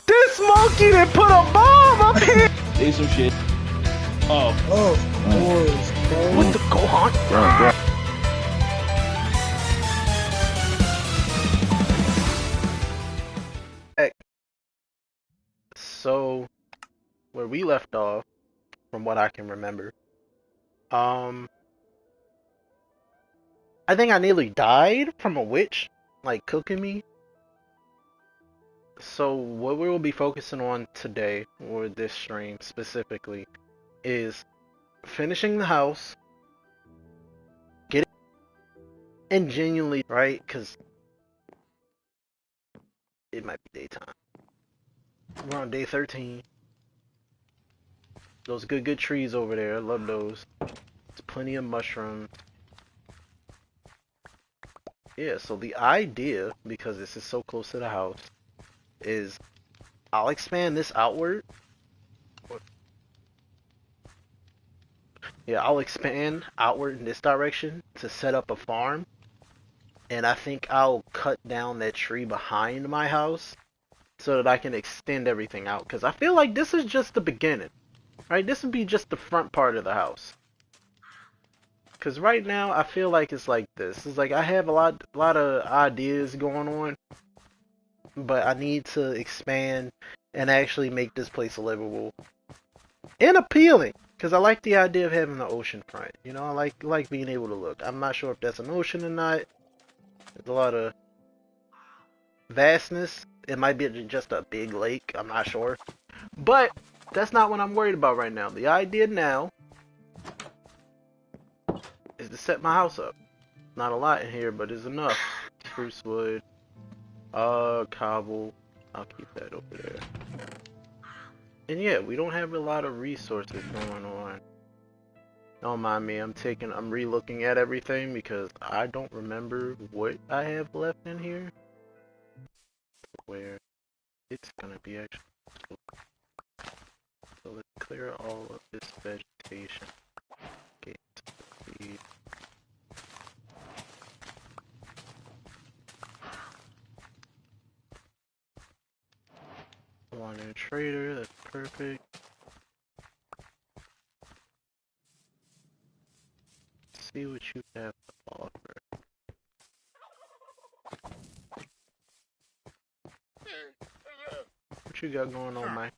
This monkey that put a bomb up here! Say some shit. Oh. Oh, of course, bro. What the Gohan? So, where we left off, from what I can remember, I think I nearly died from a witch, like, cooking me. So, what we will be focusing on today, or this stream specifically, is finishing the house, getting, and genuinely, right? Because it might be daytime. We're on day 13. Those good trees over there, I love those. There's plenty of mushrooms. Yeah, so the idea, because this is so close to the house, is I'll expand this outward. Yeah, I'll expand outward in this direction to set up a farm. And I think I'll cut down that tree behind my house so that I can extend everything out. Because I feel like this is just the beginning. Right? This would be just the front part of the house. Because right now, I feel like it's like this. It's like I have a lot of ideas going on. But I need to expand and actually make this place livable. And appealing. Because I like the idea of having the ocean front. You know, I like being able to look. I'm not sure if that's an ocean or not. There's a lot of vastness. It might be just a big lake. I'm not sure. But that's not what I'm worried about right now. The idea now is to set my house up. Not a lot in here, but it's enough. Spruce wood. Cobble. I'll keep that over there. And yeah, we don't have a lot of resources going on. Don't mind me, I'm re-looking at everything because I don't remember what I have left in here. Where it's gonna be actually. So let's clear all of this vegetation. Okay, one new trader, that's perfect. Let's see what you have to offer. What you got going on, Mike?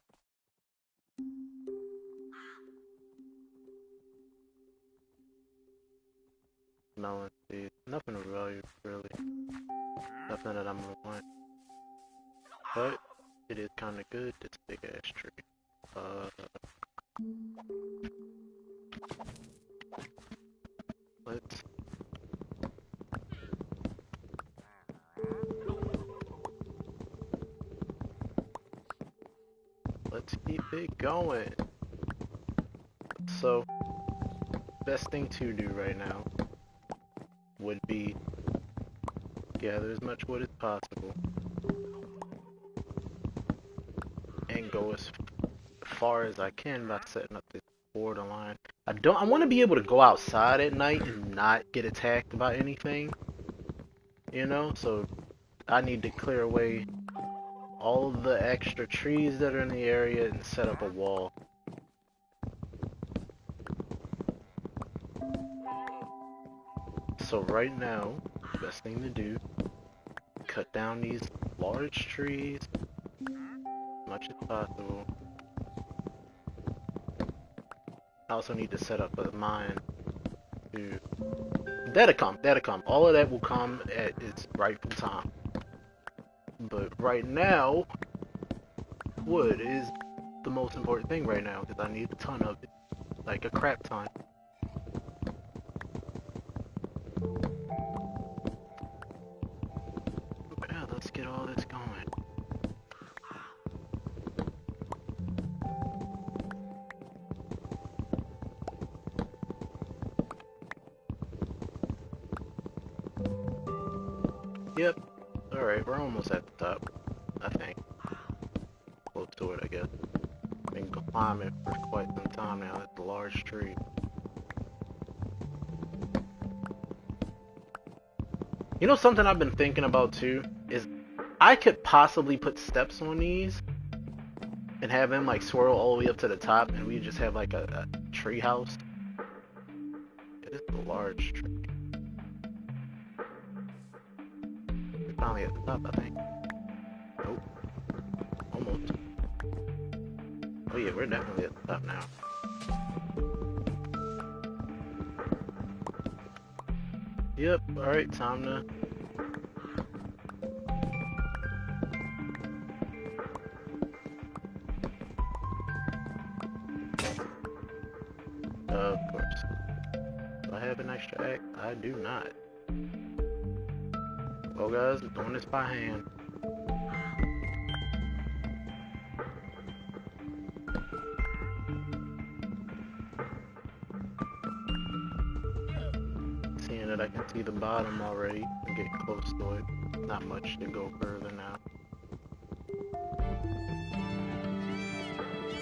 Melon seeds. Nothing of value, really. Nothing that I'm gonna want. But it is kinda good, this big ass tree. Let's keep it going. So, best thing to do right now would be gather as much wood as possible and go as far as I can by setting up this borderline. I want to be able to go outside at night and not get attacked by anything, you know, so I need to clear away all of the extra trees that are in the area and set up a wall. So right now, the best thing to do, cut down these large trees as much as possible. I also need to set up a mine to... That'll come. All of that will come at its rightful time. But right now, wood is the most important thing right now, because I need a ton of it. Like a crap ton. Okay, let's get all this going. Yep. Alright, we're almost at the top, I think. Close to it, I guess. Been climbing for quite some time now. It's a large tree. You know something I've been thinking about too? Is I could possibly put steps on these and have him like swirl all the way up to the top, and we just have like a tree house. It is a large tree. We're finally at the top, I think. Nope. Almost. Oh yeah, we're definitely at the top now. Yep, alright, time to... Of course. Do I have an extra axe? I do not. Well guys, we're doing this by hand. Seeing that I can see the bottom already and get close to it. Not much to go further now.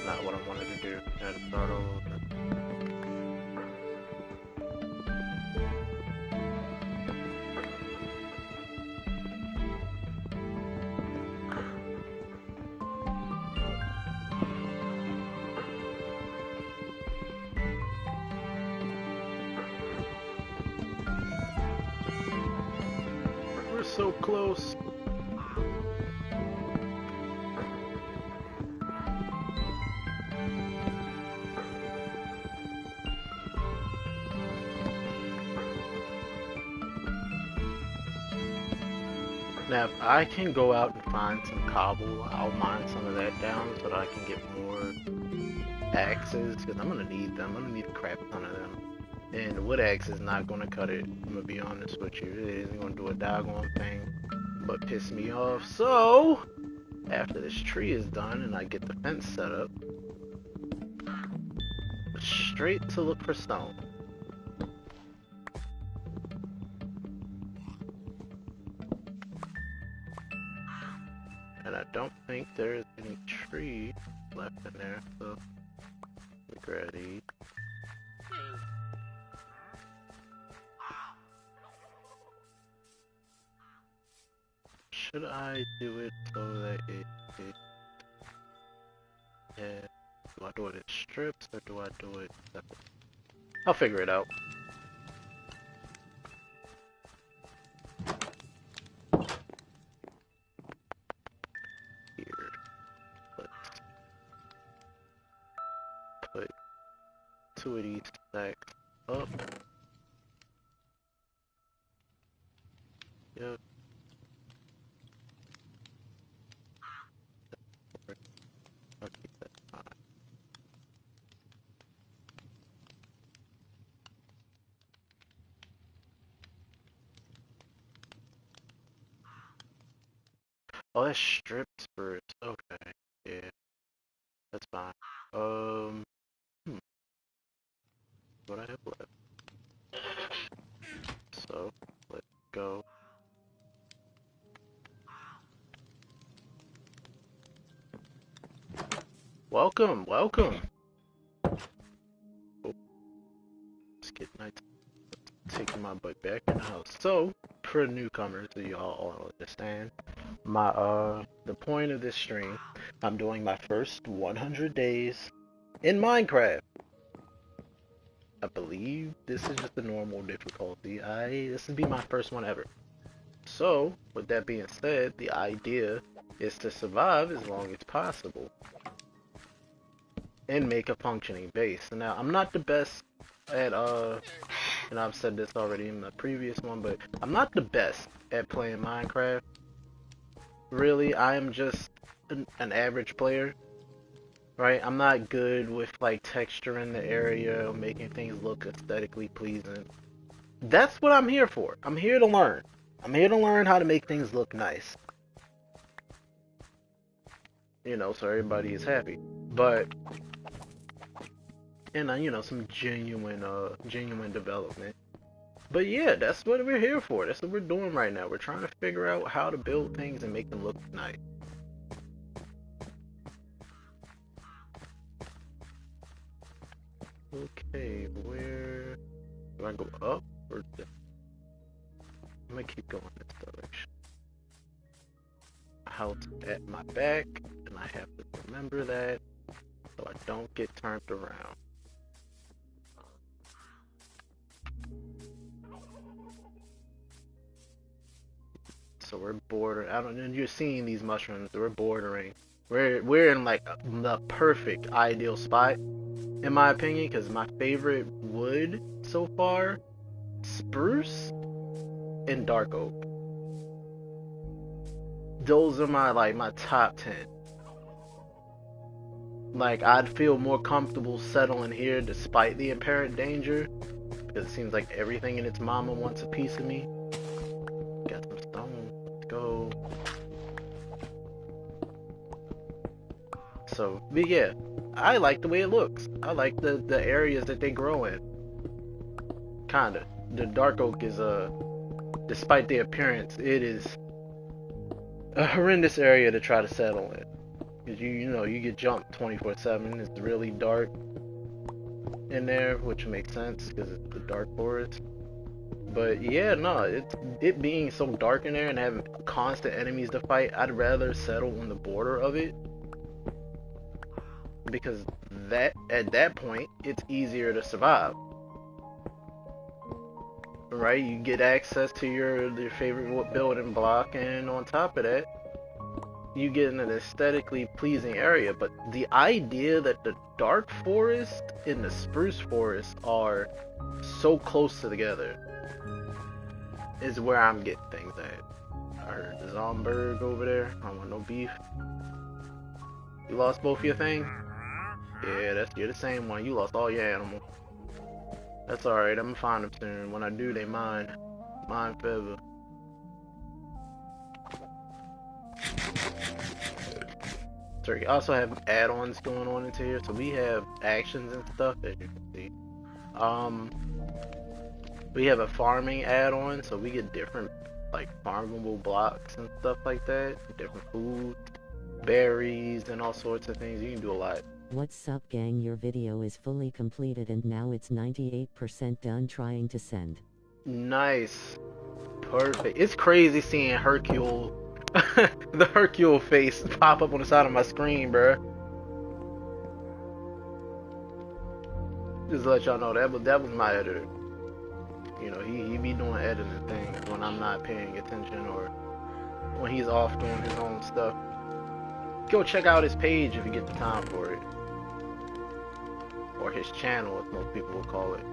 Not what I wanted to do. I had to start all over. We're so close. Now, if I can go out and find some cobble, I'll mine some of that down so that I can get more axes, because I'm going to need them. I'm going to need a crap ton of them. And the wood axe is not going to cut it. I'm going to be honest with you. It isn't going to do a doggone thing but piss me off. So, after this tree is done and I get the fence set up, straight to look for stone. And I don't think there's any tree left in there, so we grab these. Should I do it so that yeah, do I do it in strips or do I do it separate? I'll figure it out. Here, let's put 2 of these stacks up. Yep. I'll keep that fine. Oh, that's stripped spruce. Okay, yeah, that's fine. What I have left. So, let's go. Welcome, welcome. Oh, it's getting nice. Taking my butt back in the house. So, for newcomers, so y'all all understand, the point of this stream, I'm doing my first 100 days in Minecraft. I believe this is just the normal difficulty. This would be my first one ever. So, with that being said, the idea is to survive as long as possible and make a functioning base. Now, I'm not the best at and I've said this already in the previous one, but I'm not the best at playing Minecraft. Really, I am just an average player, right? I'm not good with like texturing the area, making things look aesthetically pleasing. That's what I'm here for. I'm here to learn. I'm here to learn how to make things look nice. You know, so everybody is happy. But and you know, some genuine development. But yeah, that's what we're here for. That's what we're doing right now. We're trying to figure out how to build things and make them look nice. Okay, where do I go, up or down? I'm gonna keep going this direction. House at my back, and I have to remember that so I don't get turned around. So we're bordering. I don't know. You're seeing these mushrooms. We're bordering. We're in like the perfect ideal spot, in my opinion, because my favorite wood so far, spruce and dark oak. Those are my top 10. Like I'd feel more comfortable settling here despite the apparent danger, because it seems like everything and its mama wants a piece of me. Got some stone. Let's go. So, but yeah, I like the way it looks. I like the areas that they grow in. Kinda. The dark oak is despite the appearance, it is a horrendous area to try to settle in. Cause you know you get jumped 24/7. It's really dark in there, which makes sense because it's the dark forest. But yeah, no, it being so dark in there and having constant enemies to fight, I'd rather settle on the border of it, because that at that point it's easier to survive. Right? You get access to your favorite building block, and on top of that, you get in an aesthetically pleasing area. But the idea that the dark forest and the spruce forest are so close together is where I'm getting things at. I heard the Zomberg over there. I don't want no beef. You lost both your things? Yeah, you're the same one. You lost all your animals. That's alright, I'm gonna find them soon. When I do, they mine. Mine forever. So we also have add-ons going on into here. So we have actions and stuff, as you can see. We have a farming add-on, so we get different like farmable blocks and stuff like that. Different food, berries, and all sorts of things. You can do a lot. What's up, gang? Your video is fully completed and now it's 98% done. Trying to send. Nice. Perfect. It's crazy seeing Hercule, the Hercule face pop up on the side of my screen, bruh. Just to let y'all know, that was my editor. You know, he be doing editing things when I'm not paying attention or when he's off doing his own stuff. Go check out his page if you get the time for it. Or his channel, as most people will call it.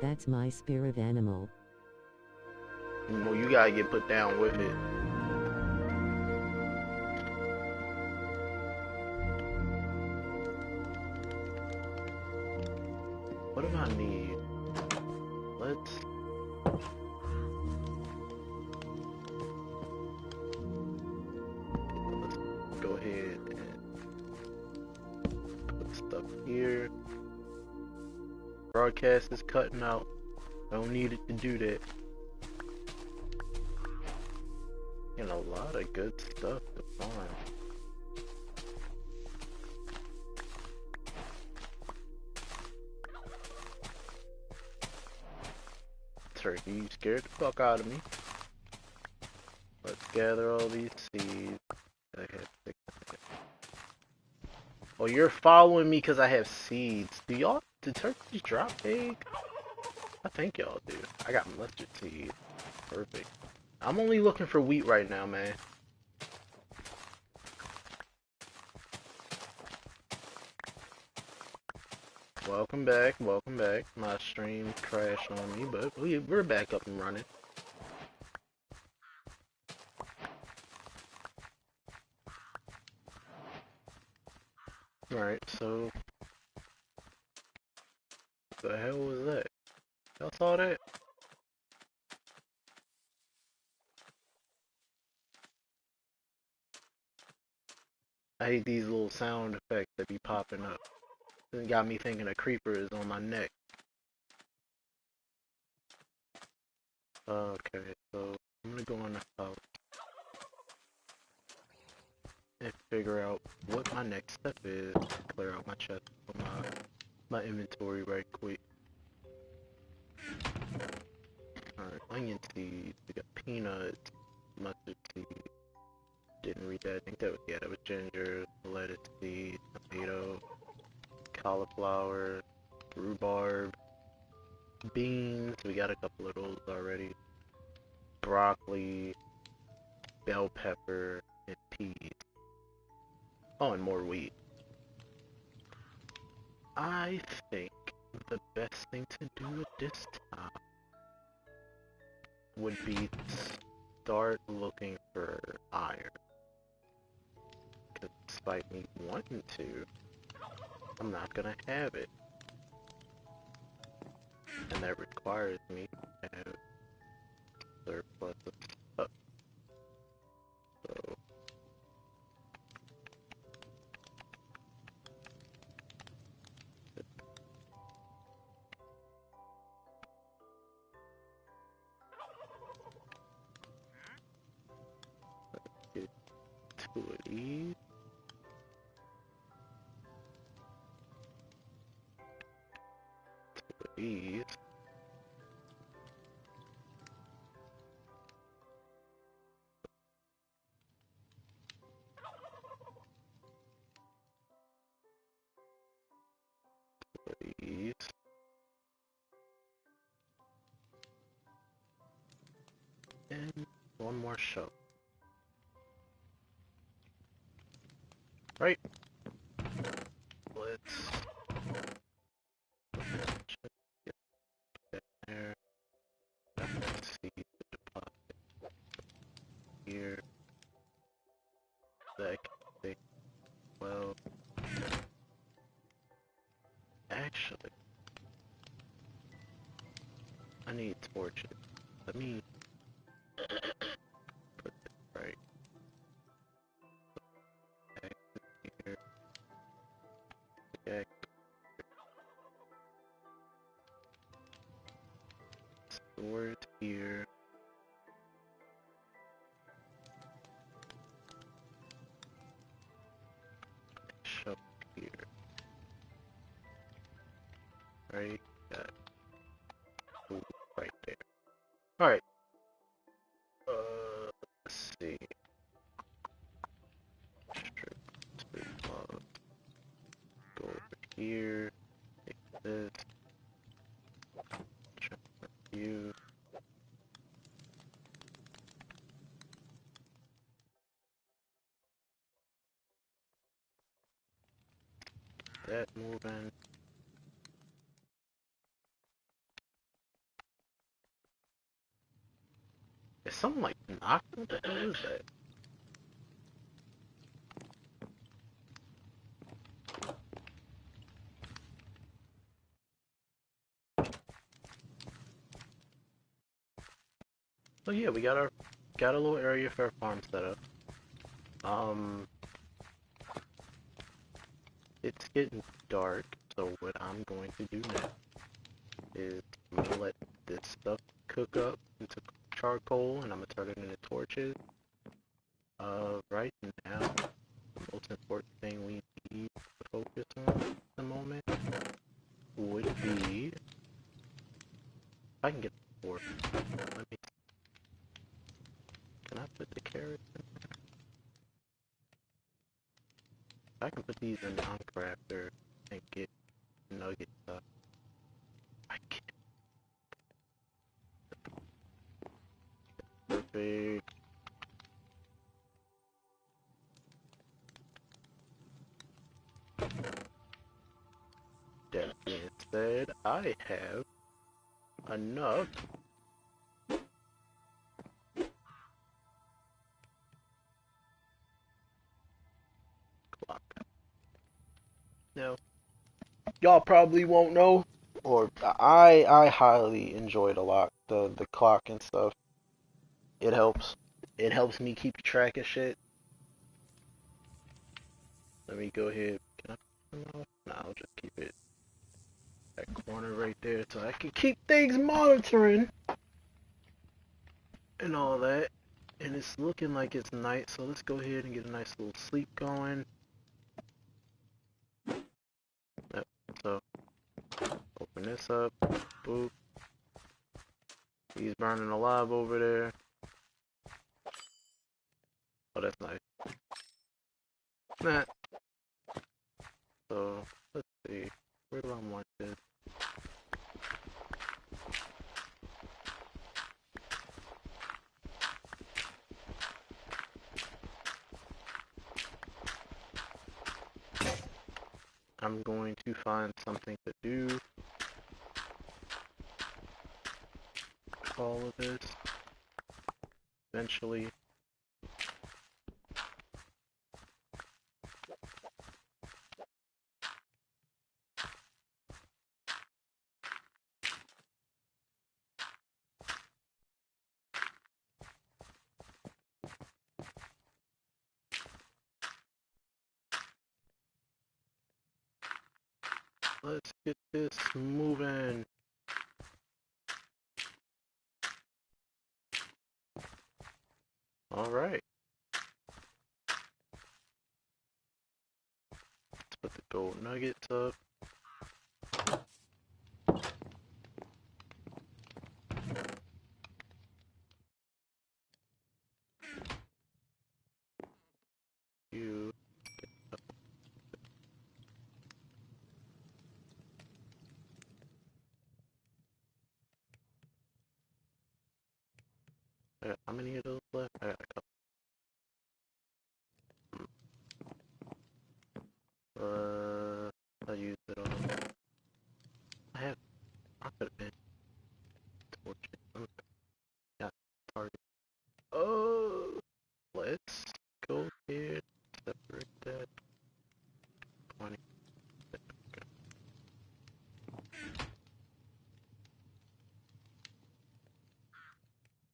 That's my spirit animal. You know, you gotta get put down with it. What do I need? Let's go ahead and put stuff here. Broadcast is cutting out. Don't need it to do that. And a lot of good stuff to farm. Turkey, you scared the fuck out of me. Let's gather all these seeds. Oh, you're following me because I have seeds. Do turkeys drop eggs? I think y'all do. I got mustard seed. Perfect. I'm only looking for wheat right now, man. Welcome back, welcome back. My stream crashed on me, but we're back up and running. Alright, so the hell was that? Y'all saw that? I hate these little sound effects that be popping up. It got me thinking a creeper is on my neck. Okay, so I'm gonna go in the house and figure out what my next step is. Clear out my chest for my inventory right quick. Alright, onion seeds, we got peanuts, mustard seeds, didn't didn't read that. I think that was, yeah, that was ginger, lettuce seed, tomato, cauliflower, rhubarb, beans. We got a couple of those already. Broccoli, bell pepper, and peas. Oh, and more wheat. I think the best thing to do at this time would be to start looking for iron. Because despite me wanting to, I'm not gonna have it. And that requires me to have surplus of stuff. So, get two of these. Two of these. Two of these. And one more show. Right. Let's get that there. Let's see the deposit here. That can take, well, actually, I need torches. Let me put this right back here. Back. Store it here. Shove it here. Right? Got food right there. Alright. Let's see. Strip, go over here. Take this. Transfer you. That moving. Is something like knocked? What the hell is that? Oh yeah, we got a little area for our farm set up. It's getting dark, so what I'm going to do next is I'm gonna let this stuff cook up into charcoal, and I'm gonna turn it into torches. Right now, the most important thing we need to focus on at the moment would be if I can get the fork. Let me. Can I put the carrots in? I can put these in the uncrafter and get nugget stuff. I can't. Perfect. That being said, I have enough clock. Now, y'all probably won't know, or I highly enjoyed a lot the clock and stuff. It helps. It helps me keep track of shit. Let me go ahead. Can I turn it off? Nah, I'll just keep it that corner right there so I can keep things monitoring and all that. And it's looking like it's night, so let's go ahead and get a nice little sleep going. Yep, so open this up. Boop. He's burning alive over there. Oh, that's nice. Nah. So, let's see. Where do I want this? I'm going to find something to do. All of this. Eventually. Let's get this moving. Alright. Let's put the gold nuggets up. You. I got how many of those left? I got a couple. I used it all. I have. I could have been torching. Okay. Yeah, target. Oh, let's go here. Separate that. 20.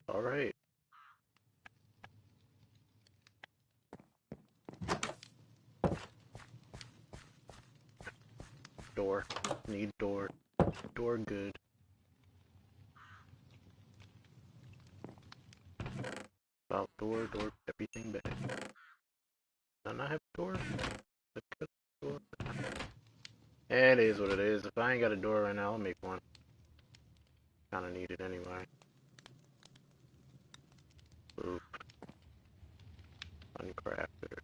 All right. Door. Need door. Door good. About door. Everything bad. Don't I have a door? I could have a door. It is what it is. If I ain't got a door right now, I'll make one. Kinda need it anyway. Oop. Uncrafted.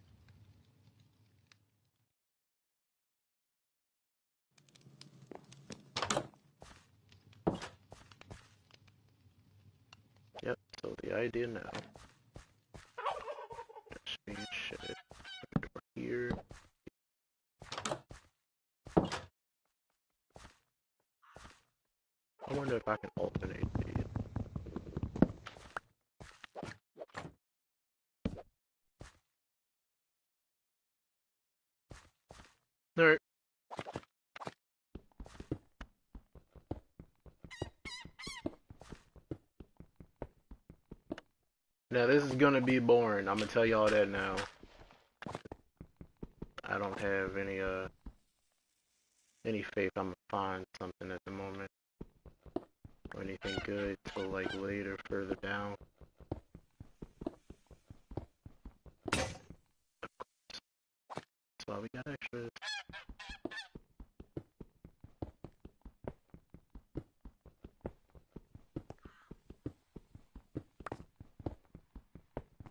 Yep, so the idea now. Just shed. Door here. I wonder if I can alternate these. Alright. Now this is gonna be boring. I'm gonna tell y'all that now. I don't have any faith I'm gonna find something at the moment. Or anything good till like later, further down. That's why we got extras.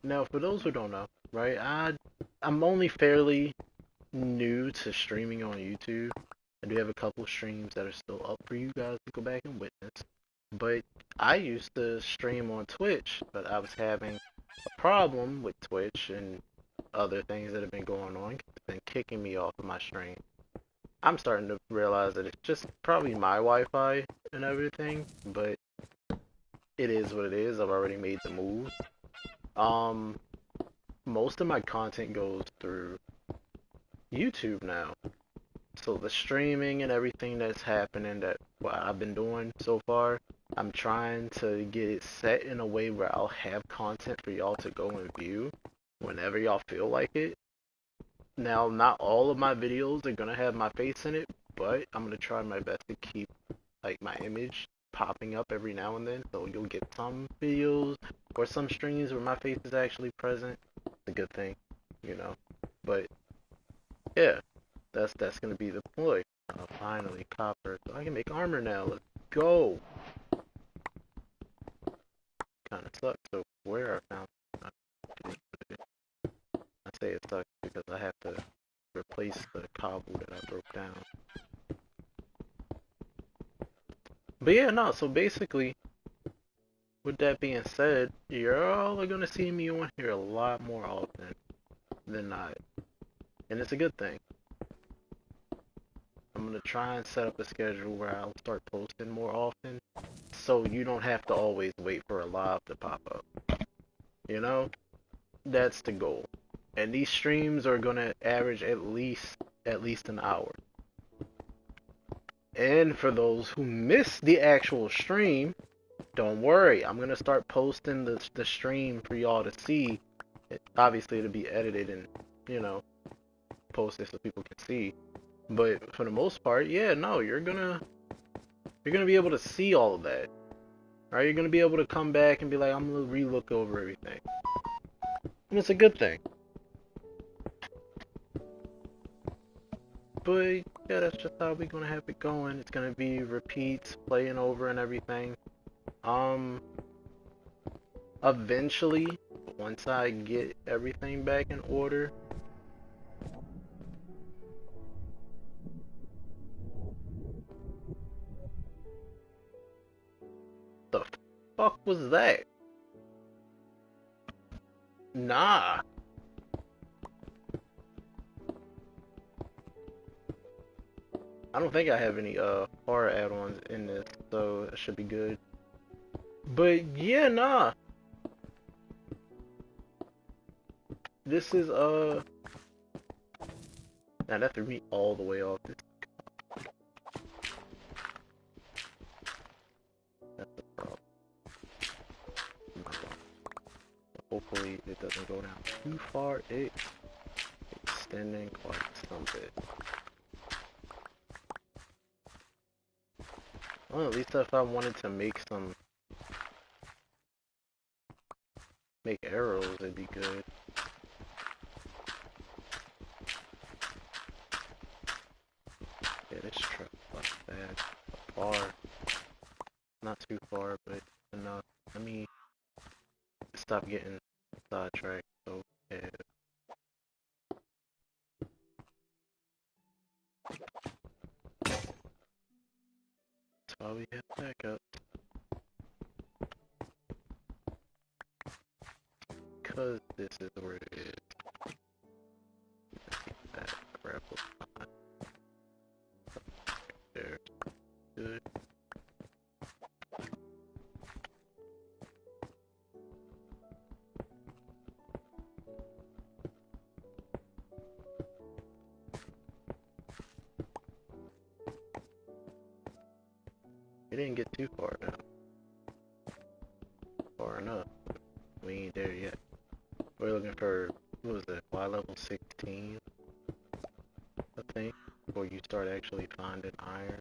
Now, for those who don't know, right, I'm only fairly new to streaming on YouTube. I do have a couple streams that are still up for you guys to go back and witness. But I used to stream on Twitch, but I was having a problem with Twitch and other things that have been going on. It's been kicking me off of my stream. I'm starting to realize that it's just probably my Wi-Fi and everything, but it is what it is. I've already made the move. Most of my content goes through YouTube now. So the streaming and everything that's happening that what I've been doing so far, I'm trying to get it set in a way where I'll have content for y'all to go and view whenever y'all feel like it. Now, not all of my videos are gonna have my face in it, but I'm gonna try my best to keep like my image popping up every now and then, so you'll get some videos or some streams where my face is actually present. It's a good thing, you know. But yeah, that's gonna be the ploy. Finally, copper, so I can make armor now. Let's go. Kind of sucks. So where I found, I say it sucks because I have to replace the cobble that I broke down. But yeah, no, so basically, with that being said, you're all gonna see me on here a lot more often than not. And it's a good thing. I'm gonna try and set up a schedule where I'll start posting more often, so you don't have to always wait for a live to pop up. You know? That's the goal. And these streams are gonna average at least an hour. And for those who miss the actual stream, don't worry. I'm gonna start posting the stream for y'all to see. Obviously, it'll be edited and, you know, posted so people can see. But for the most part, yeah, no, you're gonna be able to see all of that. Right? You're gonna be able to come back and be like, I'm gonna relook over everything. And it's a good thing. But yeah, that's just how we're gonna have it going. It's gonna be repeats, playing over and everything. Eventually, once I get everything back in order, the fuck was that? Nah. I don't think I have any horror add-ons in this, so it should be good. But yeah, nah. This is now that threw me all the way off this. That's the problem. Hopefully it doesn't go down too far. It's extending quite some bit. Well, at least if I wanted to make arrows, it'd be good. Yeah, this truck not bad. Far. Not too far, but enough. Let me stop getting sidetracked. So, yeah. That's why we have backup. Because this is where it is. That grapple spot. There. Good. We didn't get too far now. Far enough. We ain't there yet. We're looking for, what was it, Y level 16, I think, before you start actually finding iron.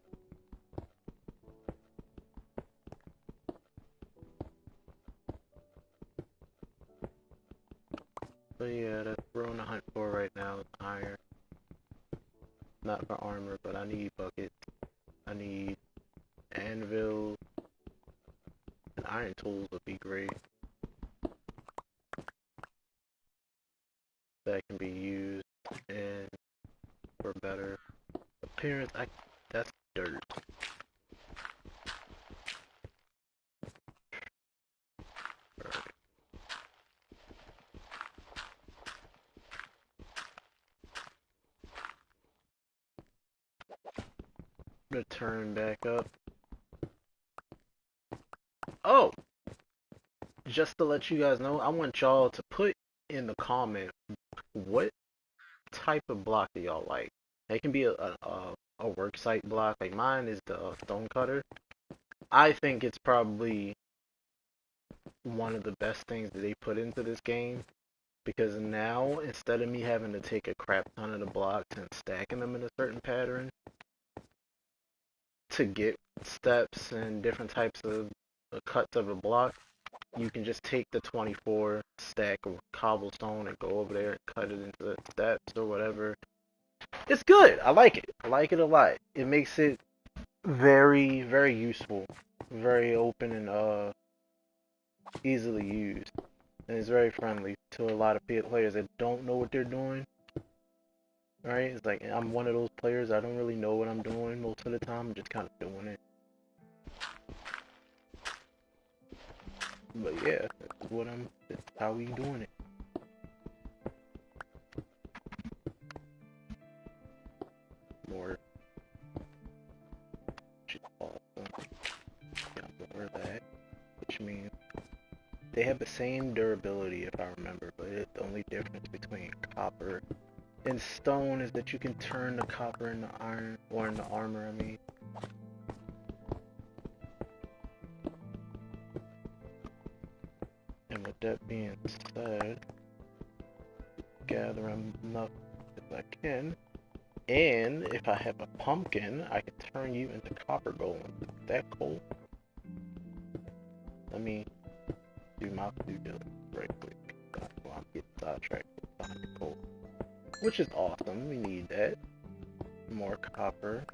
So yeah, that's what we're on the hunt for right now, is iron. Not for armor, but I need buckets. I need anvil. And iron tools would be great. That can be used and for better appearance. That's dirt. Right. Return back up. Oh! Just to let you guys know, I want y'all to put in the comment what type of block do y'all like. It can be a work site block. Like mine is the stone cutter. I think it's probably one of the best things that they put into this game, because now instead of me having to take a crap ton of the blocks and stacking them in a certain pattern to get steps and different types of cuts of a block, you can just take the 24 stack of cobblestone and go over there and cut it into steps or whatever. It's good. I like it. I like it a lot. It makes it very, very useful, very open and easily used, and it's very friendly to a lot of players that don't know what they're doing. Right? It's like I'm one of those players. I don't really know what I'm doing most of the time. I'm just kind of doing it. But yeah, that's how we doing it. More. Which is awesome. Got more of that. Which means they have the same durability if I remember, but the only difference between copper and stone is that you can turn the copper into iron, or into armor, I mean. And with that being said, gather enough as I can. And if I have a pumpkin, I can turn you into copper golem. Is that cool? Let me do my due diligence right quick. While I'm getting sidetracked with behind the coal. Which is awesome. We need that. More copper.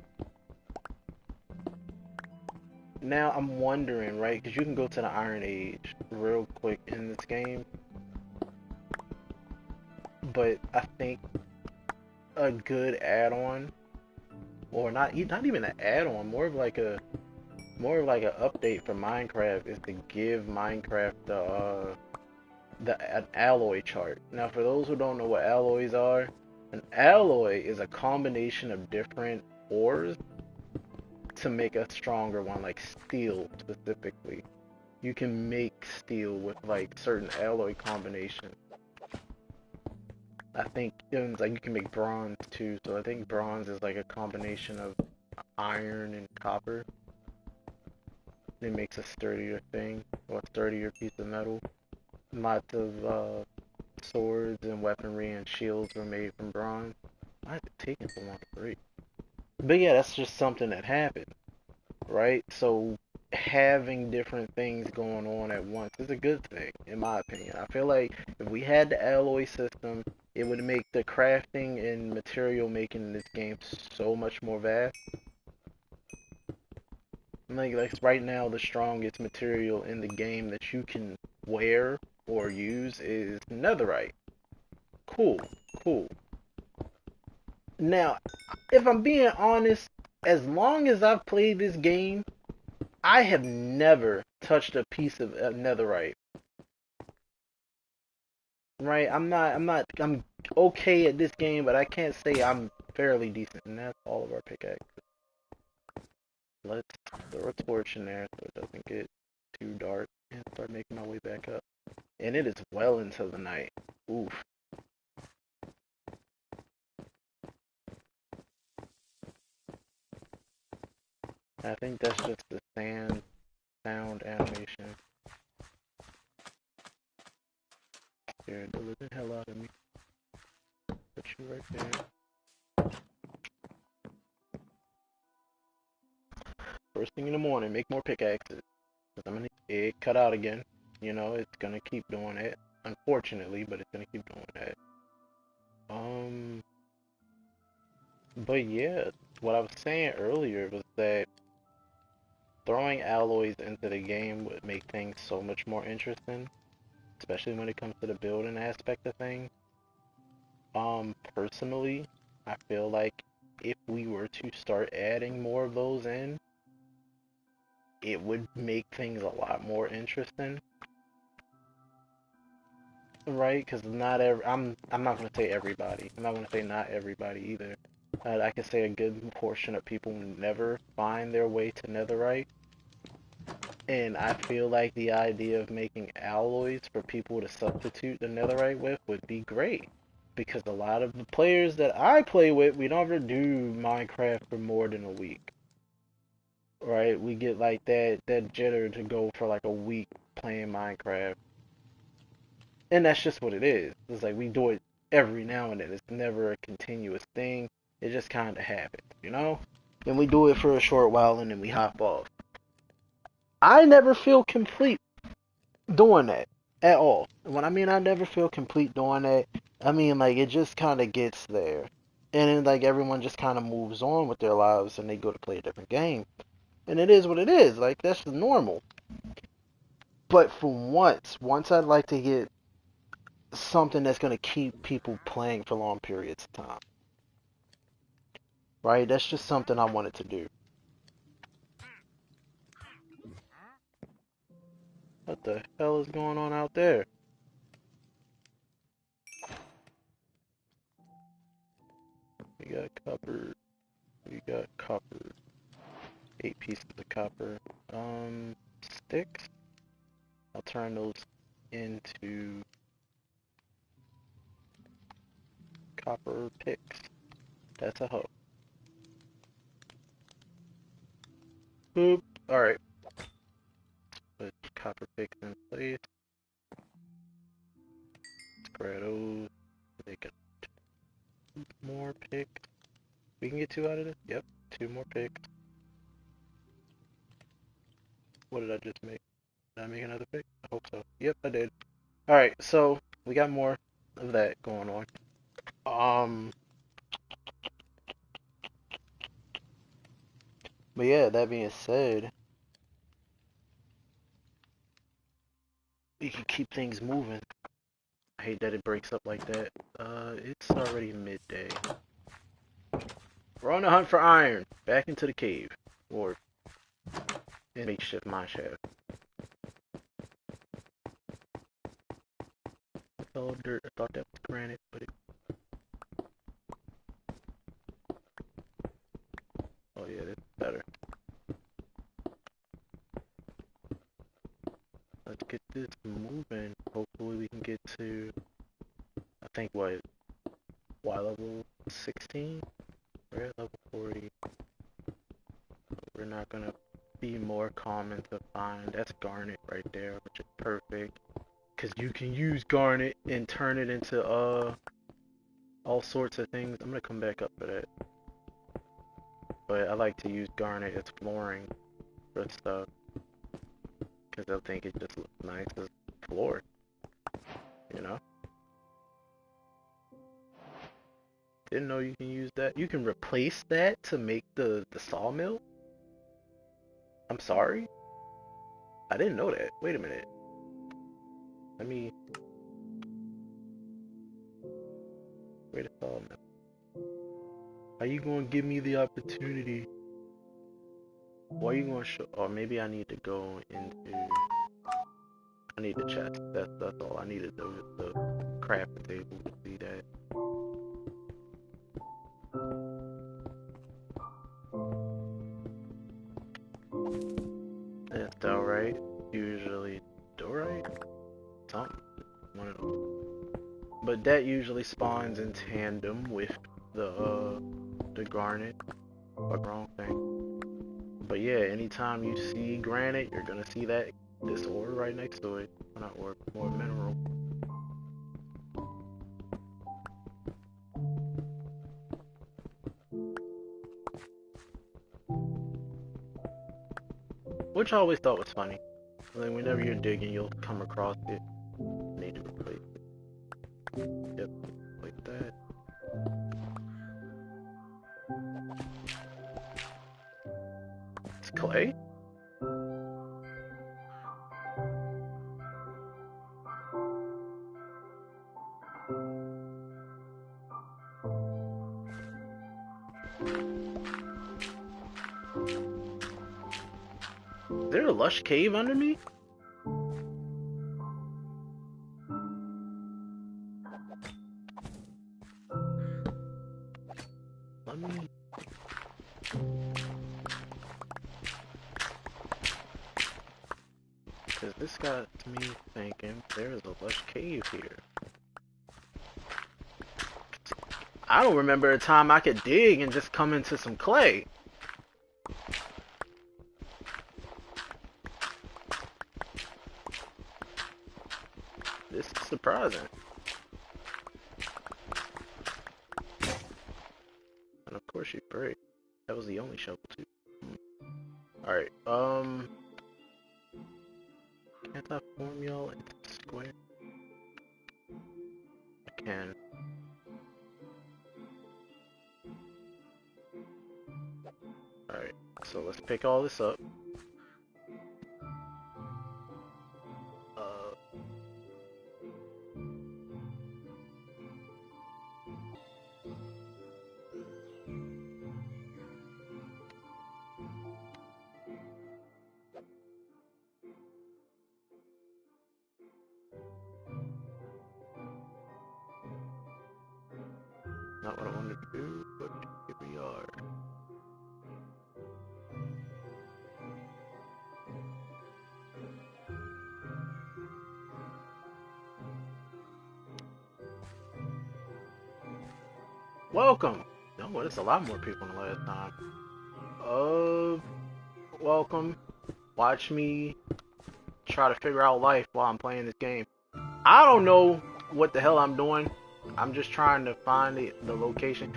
Now I'm wondering, right? Because you can go to the Iron Age real quick in this game. But I think a good add-on, or not even an add-on, more of like a update for Minecraft is to give Minecraft an alloy chart. Now, for those who don't know what alloys are, an alloy is a combination of different ores to make a stronger one, like steel specifically. You can make steel with like certain alloy combinations. I think like you can make bronze too, so I think bronze is like a combination of iron and copper. It makes a sturdier thing, or a sturdier piece of metal. Lots of swords and weaponry and shields were made from bronze. Why is it taking so long to read? But yeah, that's just something that happened, right? So having different things going on at once is a good thing, in my opinion. I feel like if we had the alloy system, it would make the crafting and material making in this game so much more vast. Like right now, the strongest material in the game that you can wear or use is netherite. Cool, cool. Now, if I'm being honest, as long as I've played this game, I have never touched a piece of netherite. Right? I'm okay at this game, but I can't say I'm fairly decent. And that's all of our pickaxes. Let's throw a torch in there so it doesn't get too dark and start making my way back up. And it is well into the night. Oof. I think that's just the sound animation. Scared the living hell out of me. Put you right there. First thing in the morning, make more pickaxes. Cause I'm gonna it cut out again. You know, it's gonna keep doing it. Unfortunately, but it's gonna keep doing that. But yeah, what I was saying earlier was that throwing alloys into the game would make things so much more interesting, especially when it comes to the building aspect of things. Personally, I feel like if we were to start adding more of those in, it would make things a lot more interesting. Right? Because not every, I'm not gonna say everybody. I'm not gonna say not everybody either. I can say a good portion of people never find their way to netherite. And I feel like the idea of making alloys for people to substitute the netherite with would be great. Because a lot of the players that I play with, we never do Minecraft for more than a week. Right? We get like that jitter to go for like a week playing Minecraft. And that's just what it is. It's like we do it every now and then. It's never a continuous thing. It just kind of happens, you know? And we do it for a short while and then we hop off. I never feel complete doing that at all. When I mean I never feel complete doing that, I mean like it just kind of gets there. And then like everyone just kind of moves on with their lives and they go to play a different game. And it is what it is. Like that's normal. But for once I'd like to get something that's gonna keep people playing for long periods of time. Right? That's just something I wanted to do. What the hell is going on out there? We got copper. We got copper. 8 pieces of copper. Sticks. I'll turn those into copper picks. That's a hoe. Boop. Alright. Put copper picks in place. Spread those. Make it 2 more picks. We can get 2 out of this? Yep. 2 more picks. What did I just make? Did I make another pick? I hope so. Yep, I did. Alright, so we got more of that going on. But yeah, that being said, we can keep things moving. I hate that it breaks up like that. It's already midday. We're on the hunt for iron. Back into the cave. Or in makeshift mine shaft. It's all dirt. I thought that was granite, but it... Oh yeah, that's better. Let's get this moving. Hopefully we can get to, I think what, Y level 16? We're at level 40. We're not gonna be more common to find. That's garnet right there, which is perfect. Cause you can use garnet and turn it into all sorts of things. I'm gonna come back up for that. But I like to use garnet as flooring for stuff. Cause I think it just looks nice as floor. You know? Didn't know you can use that. You can replace that to make the sawmill? I'm sorry? I didn't know that. Wait a minute. Let me... Wait a sawmill. How you gonna give me the opportunity? Why are you gonna show... Or maybe I need to go into... I need the chest. That's all. I needed the crafting table to see that. That's alright. Usually dorite? Something. One of those. But that usually spawns in tandem with the garnet. Fuck, wrong thing. But yeah, anytime you see granite, you're gonna see this ore right next to it. Well, not ore, more mineral. Which I always thought was funny. Like whenever you're digging, you'll come across it. Need to replace it. Yep, like that. It's clay? Is there a lush cave under me? Let me... Because this got me thinking there's a lush cave here. I don't remember a time I could dig and just come into some clay. This is surprising. And of course you break. That was the only shovel too. Alright, can't I form y'all into square? I can. Alright, so let's pick all this up. not what I wanted to do, but here we are. Welcome! Oh, there's a lot more people than last time. Welcome. Watch me try to figure out life while I'm playing this game. I don't know what the hell I'm doing. I'm just trying to find the location.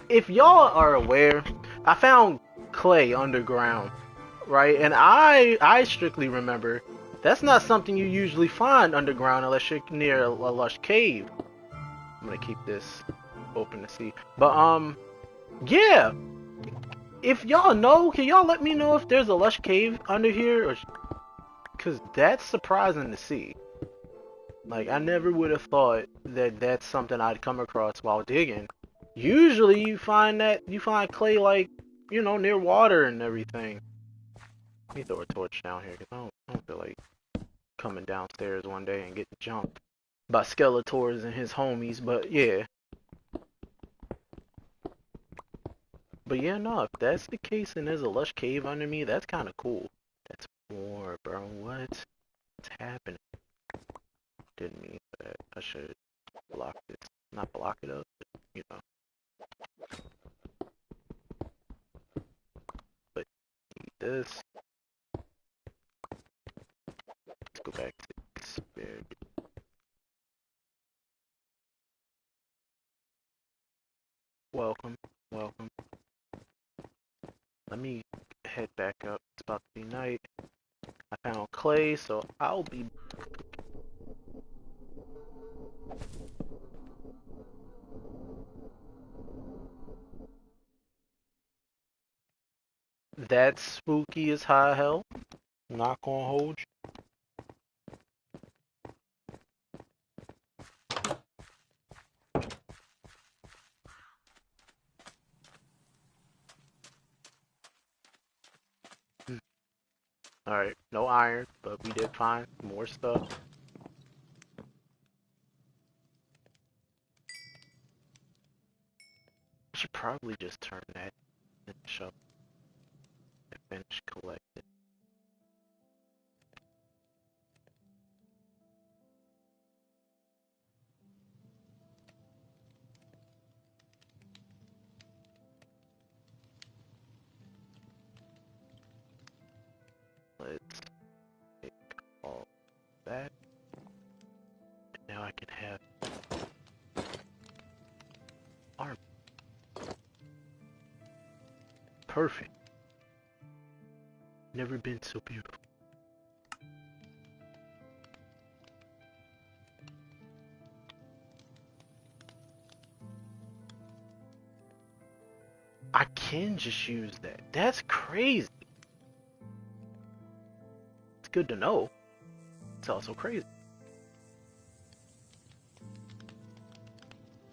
If y'all are aware, I found clay underground, right? And I strictly remember that's not something you usually find underground unless you're near a lush cave. I'm gonna keep this open to see. But yeah. If y'all know, can y'all let me know if there's a lush cave under here, or because that's surprising to see. Like, I never would have thought that that's something I'd come across while digging. Usually you find clay, like, you know, near water and everything. Let me throw a torch down here because I don't feel like coming downstairs one day and getting jumped by Skeletors and his homies. But yeah. But yeah, no, if that's the case and there's a lush cave under me, that's kind of cool. That's more, bro. What's happening? Didn't mean that. I should block this. Not block it up, but, you know. But need this. Let's go back to spare. Welcome, welcome. Let me head back up. It's about to be night. I found clay, so I'll be. That's spooky as hell. Not gonna hold you. Alright, no iron, but we did find more stuff. I should probably just turn that and shove and finish collecting. Let's take all that. And now I can have armor. Perfect. Never been so beautiful. I can just use that. That's crazy. It's good to know. It's also crazy.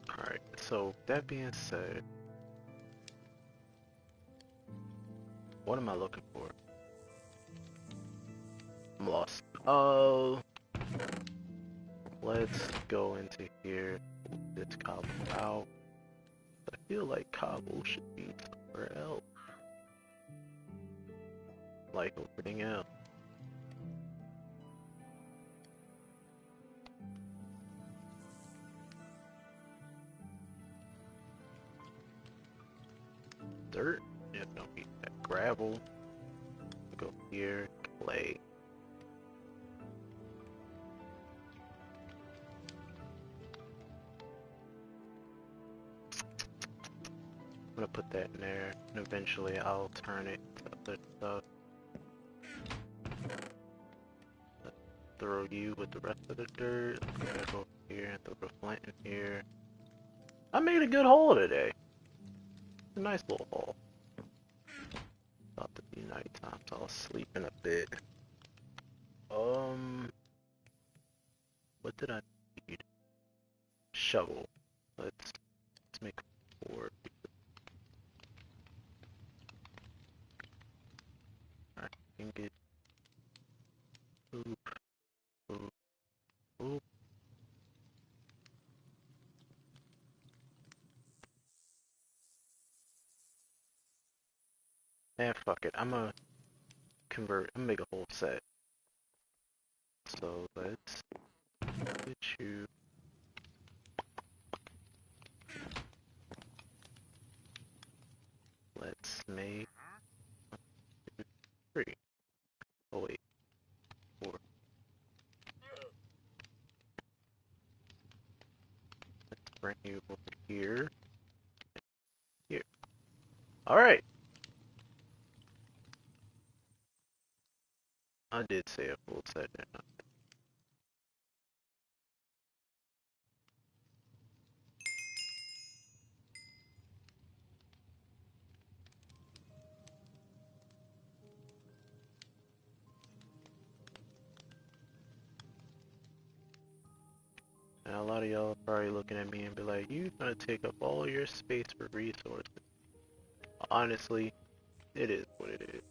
Alright, so that being said, what am I looking for? I'm lost. Oh, let's go into here. This cobble out. I feel like cobble should be somewhere else. Like everything else. Dirt? Yeah, don't need that. Gravel. Go here. Clay. I'm gonna put that in there, and eventually I'll turn it to other stuff. Let's throw you with the rest of the dirt. I'm gonna go here and throw the flint in here. I made a good haul today. A nice little haul. About to be nighttime, so I'll sleep in a bit. What did I need? Shovel. Let's make 4. I can get oop, oop, oop. And fuck it, I'm gonna convert. I'm gonna make a whole set. So let's get you. Let's make 3. Oh wait, 4. Let's bring you over here. Here. All right. I did say a full set, didn't I? And a lot of y'all are probably looking at me and be like, "You gonna take up all your space for resources?" Honestly, it is what it is.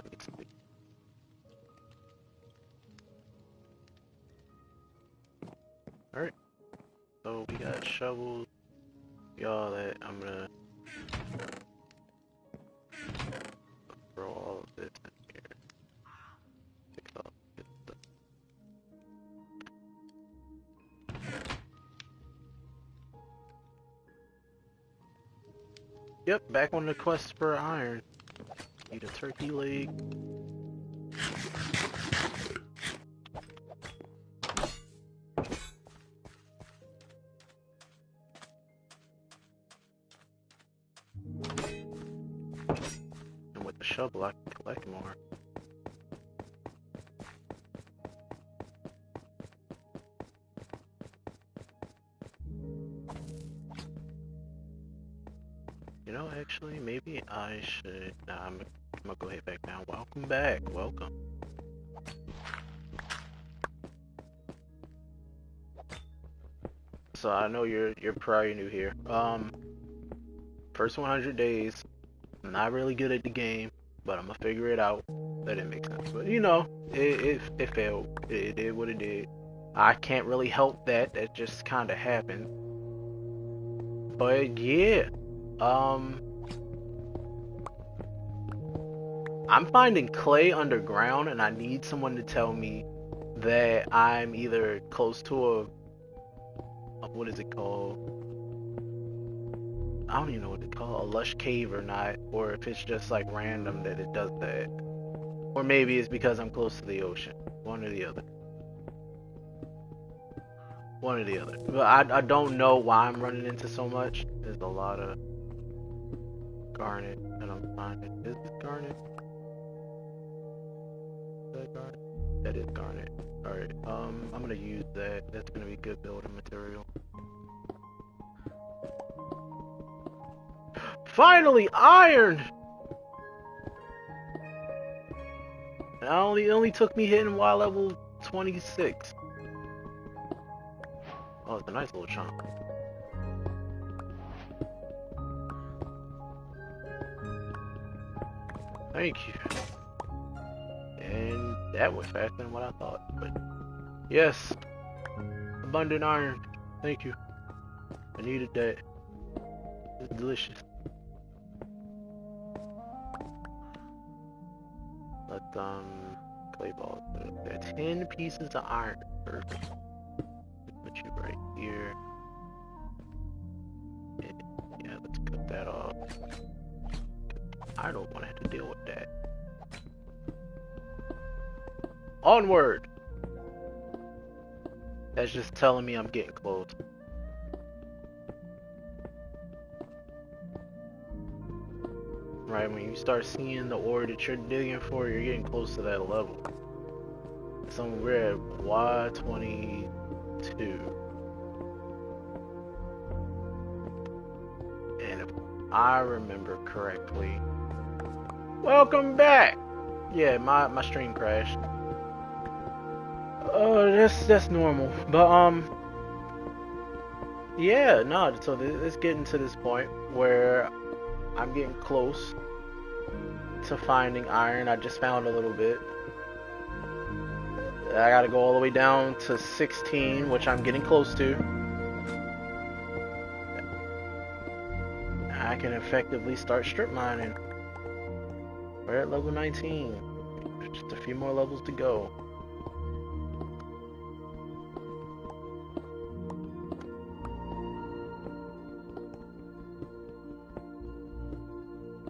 Let me see. All right. So we got shovels. Y'all that I'm gonna throw all of this in here. Fix all this stuff. Yep, back on the quest for iron. Eat a turkey leg. And with the shovel, I can collect more. You know, actually, maybe I should. Nah, I'm gonna go ahead back down. Welcome back. Welcome. So I know you're probably new here. First 100 days. I'm not really good at the game, but I'm gonna figure it out. That didn't make sense, but you know, it failed. It did what it did. I can't really help that. That just kind of happened. But yeah, I'm finding clay underground, and I need someone to tell me that I'm either close to a what is it called? I don't even know what to call a lush cave or not, or if it's just like random that it does that, or maybe it's because I'm close to the ocean. One or the other. One or the other. But I don't know why I'm running into so much. There's a lot of garnet that I'm finding. Is this garnet? Is that garnet? That is garnet. Alright, I'm gonna use that. That's gonna be good building material. Finally, iron! And it only took me hitting Y level 26. Oh, it's a nice little chunk. Thank you. And that went faster than what I thought, but yes. Abundant iron. Thank you. I needed that. It's delicious. Let's clay balls. That's 10 pieces of iron. Perfect. Put you right here. And yeah, let's cut that off. I don't want to have to deal with that. Onward! That's just telling me I'm getting close. Right, when you start seeing the ore that you're digging for, you're getting close to that level. So we're at Y22. And if I remember correctly... Welcome back! Yeah, my stream crashed. That's normal. But, yeah, no, so it's getting to this point where I'm getting close to finding iron. I just found a little bit. I gotta go all the way down to 16, which I'm getting close to. I can effectively start strip mining. We're at level 19. Just a few more levels to go.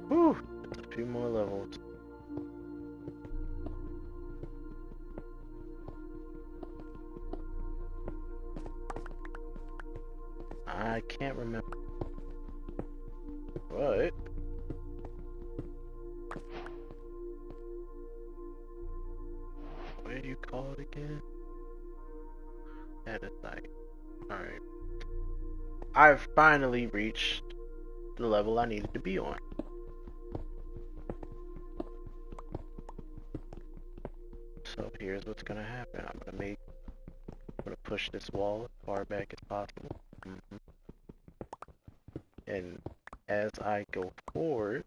Whew, just a few more levels. I can't remember. What? What do you call it again? At a site. Alright. I've finally reached the level I needed to be on. So here's what's gonna happen. I'm gonna push this wall as far back as possible. And as I go forward,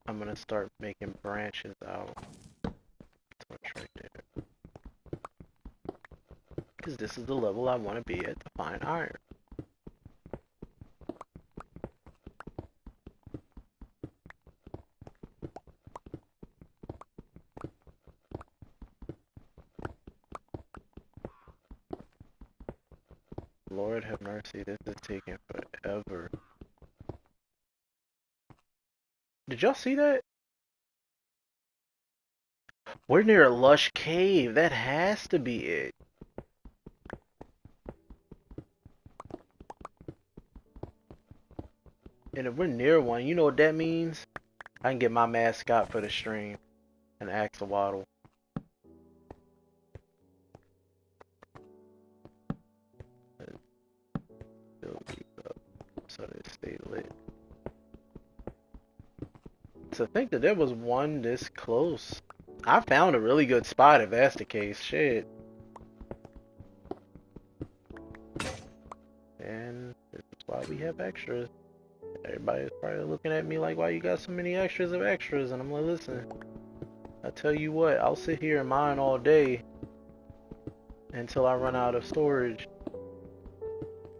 I'm gonna start making branches out. Torch right there. Because this is the level I want to be at to find iron. Lord have mercy, this is taking forever. Did y'all see that? We're near a lush cave. That has to be it. And if we're near one, you know what that means? I can get my mascot for the stream, an axolotl. So they stay lit. To think that there was one this close. I found a really good spot if that's the case. Shit. And this is why we have extras. Everybody's probably looking at me like, why you got so many extras of extras? And I'm like, listen, I tell you what, I'll sit here and mine all day until I run out of storage.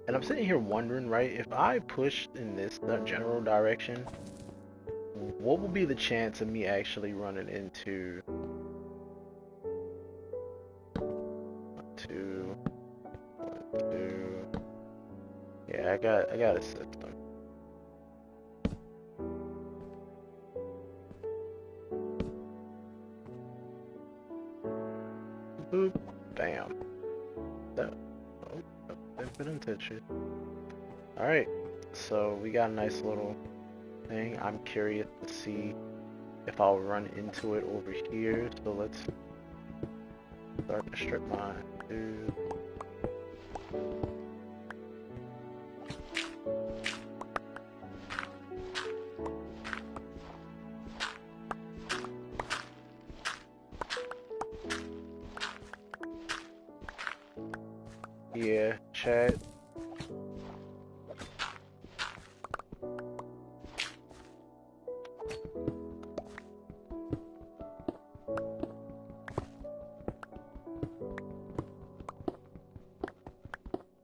And I'm sitting here wondering, right, if I push in this general direction, what will be the chance of me actually running into two? Yeah, I got a system. Boop, bam. That, oh, didn't fit into shit. Alright, so we got a nice little thing. I'm curious to see if I'll run into it over here. So let's start the strip mine. Yeah, chat.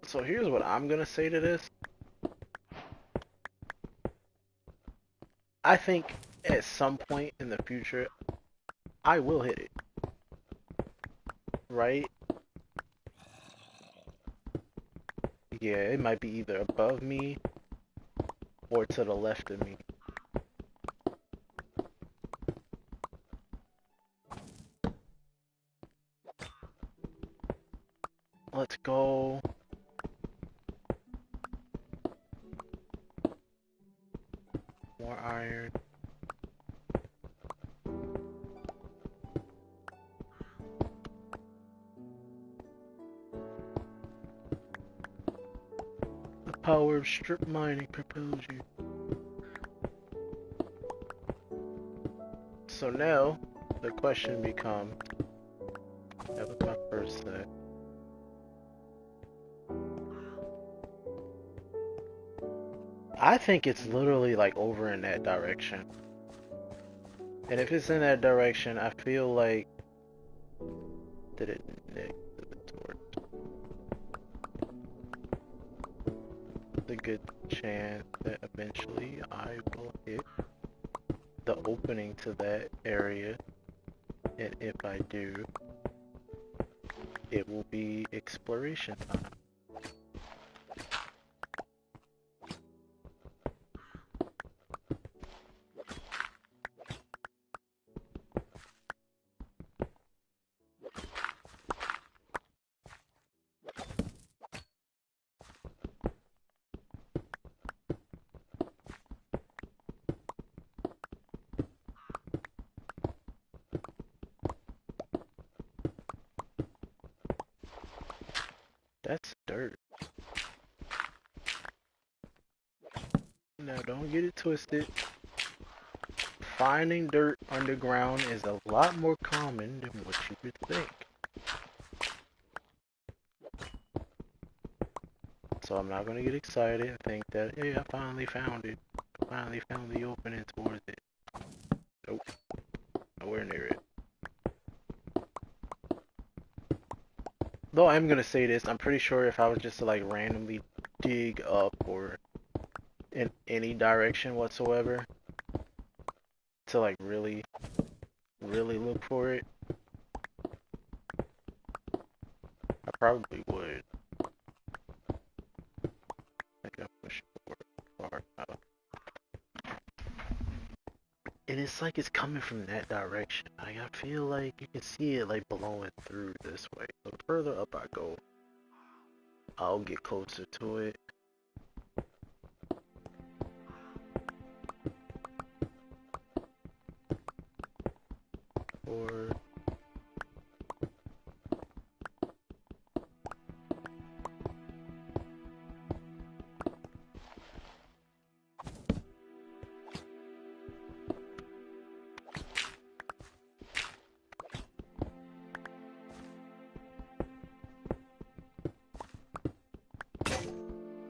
So here's what I'm gonna say to this. I think at some point in the future, I will hit it. Right? Yeah, it might be either above me or to the left of me. Let's go. More iron. The power of strip mining propels you. So now, the question becomes, that was my first set. I think it's literally like over in that direction. And if it's in that direction, I feel like... Did it nick the torch? a good chance that eventually I will hit the opening to that area, and if I do, it will be exploration time. That's dirt. Now don't get it twisted. Finding dirt underground is a lot more common than what you would think. So I'm not gonna get excited and think that, hey, I finally found it. I finally found the opening towards it. Nope. Nowhere near it. Though I'm gonna say this, I'm pretty sure if I was just to like randomly dig up or in any direction whatsoever to like really look for it, I probably would. I think I pushed forward far enough. And it's like it's coming from that direction. Like I feel like you can see it like blowing through this way. So the further up I go, I'll get closer to it. Or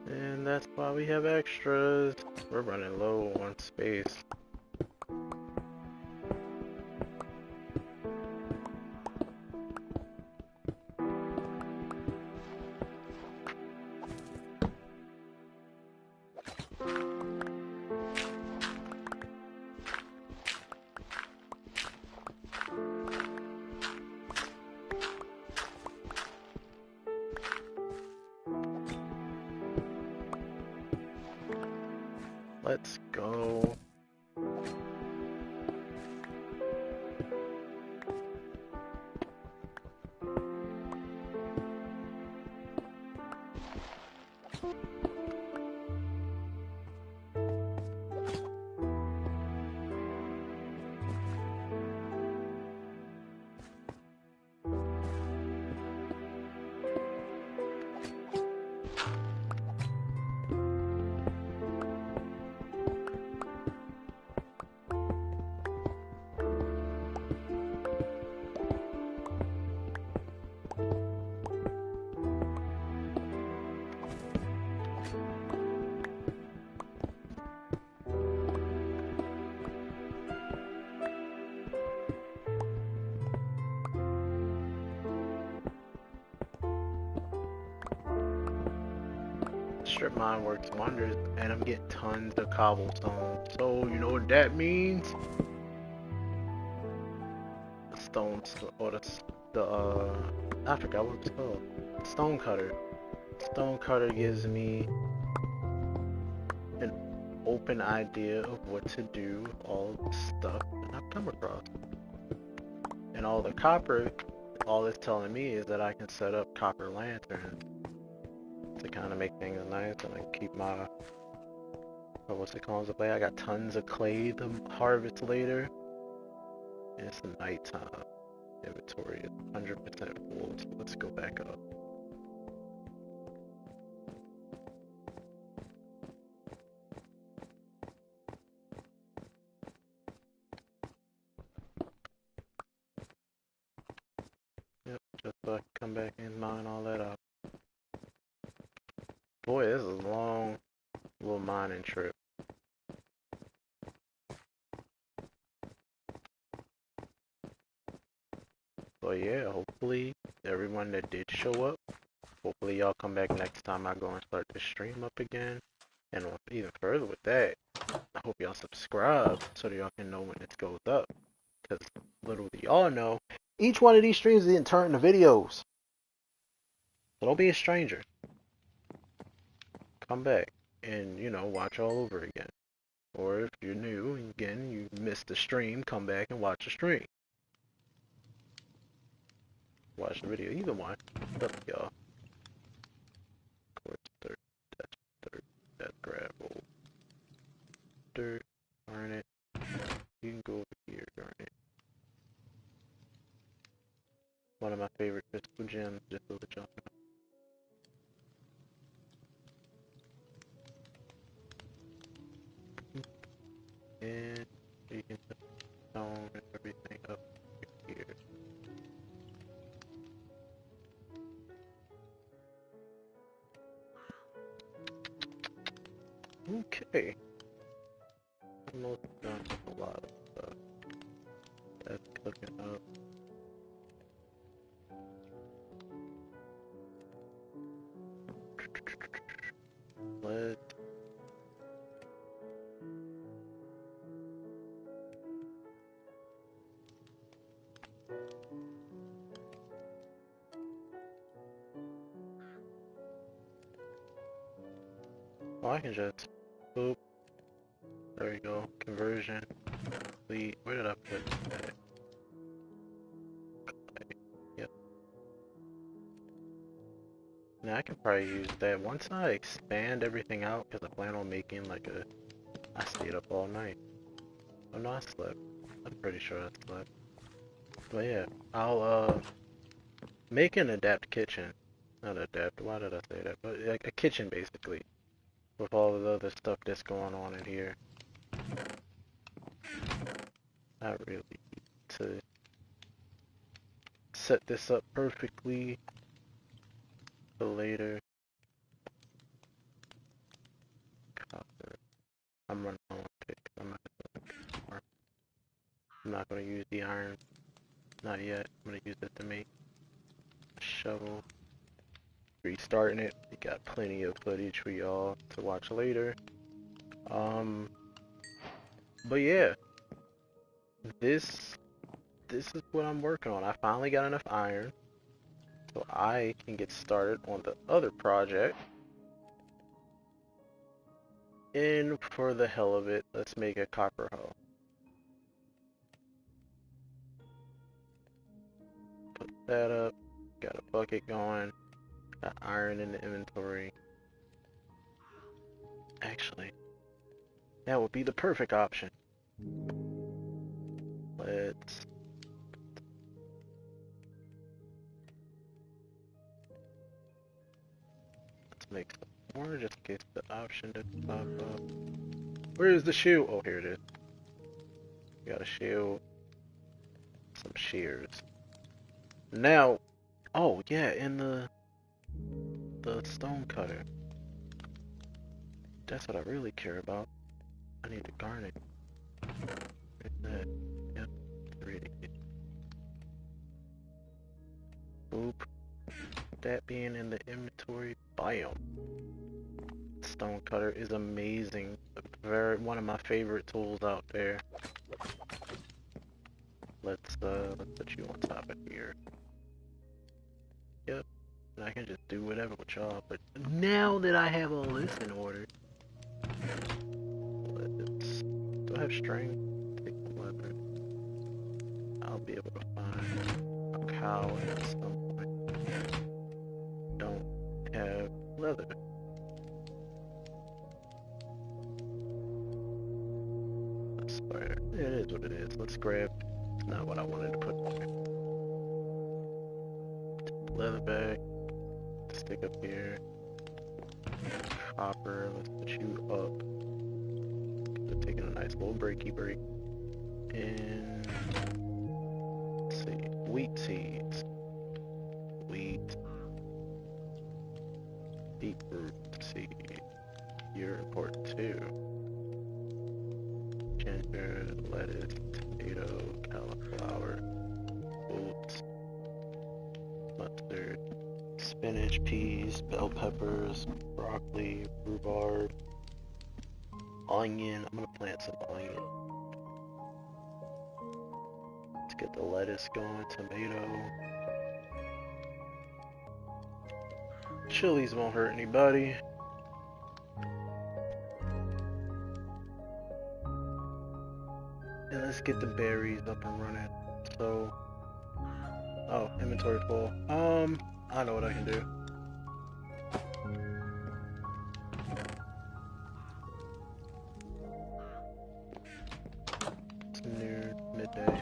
and that's why we have extras. We're running low on space. Let's go. Strip mine works wonders, and I'm getting tons of cobblestone. So you know what that means? The stones, or I forgot what it's called. Stone cutter. Stone cutter gives me an open idea of what to do with all the stuff that I've come across. And all the copper, all it's telling me is that I can set up copper lanterns to kind of make things nice, and I can keep my, what's it called, I got tons of clay to harvest later. And it's nighttime. Inventory is 100% full, so let's go back up. Yep, just so I can come back and mine all that up. Boy, this is a long little mining trip. But yeah, hopefully everyone that did show up, hopefully y'all come back next time I go and start the stream up again. And even further with that, I hope y'all subscribe so that y'all can know when it goes up. Because little do y'all know, each one of these streams is turned into videos. So don't be a stranger. Come back and, watch all over again. Or if you're new, again, you missed the stream, come back and watch the stream. Watch the video, either one. What's up, y'all? Quartz, dirt, that's gravel. Dirt, garnet. You can go over here, garnet. One of my favorite physical gems, just so that y'all know. And you can put stone and everything up here. Okay. Almost done with a lot of stuff. That's cooking up. Let's I can just boop. There we go. Conversion. Complete. Where did I put that? Yep. Now I can probably use that once I expand everything out, because I plan on making like a. I stayed up all night. Oh no, I slept. I'm pretty sure I slept. But yeah, I'll make an adapt kitchen. Not adapt. Why did I say that? But like a kitchen basically, with all of the other stuff that's going on in here. Not really to set this up perfectly for later. Copper. I'm running on pick. I'm not gonna use the iron. Not yet. I'm gonna use it to make a shovel. Restarting it. We got plenty of footage for y'all to watch later. But yeah, this is what I'm working on. I finally got enough iron, so I can get started on the other project. And for the hell of it, let's make a copper hoe. Put that up. Got a bucket going. Got iron in the inventory. Actually, that would be the perfect option. Let's make some more just in case the option didn't pop up. Where is the shield? Oh, here it is. Got a shield. Some shears. Now, oh yeah, in the stone cutter. That's what I really care about. I need to garnet. Where's that? Yep, reading it. Boop. That being in the inventory biome. Stone cutter is amazing. One of my favorite tools out there. Let's put you on top of here. Yep. And I can just do whatever with y'all, but now that I have all this in order, do I have string? Take the leather. I'll be able to find a cow at some point. Don't have leather. That's fair. It is what it is. Let's grab. It's not what I wanted to put there. Leather bag. Stick up here. Copper. Let's put you up. Just taking a nice little breaky break. And let's see. Wheat seeds. Wheat. Beetroot seed. You're important too. Ginger, lettuce, tomato, cauliflower, oats, mustard, spinach, peas, bell peppers, broccoli, rhubarb, onion. I'm gonna plant some onion. Let's get the lettuce going, tomato. Chilies won't hurt anybody. And let's get the berries up and running. So, oh, inventory full. I know what I can do. It's noon, midday.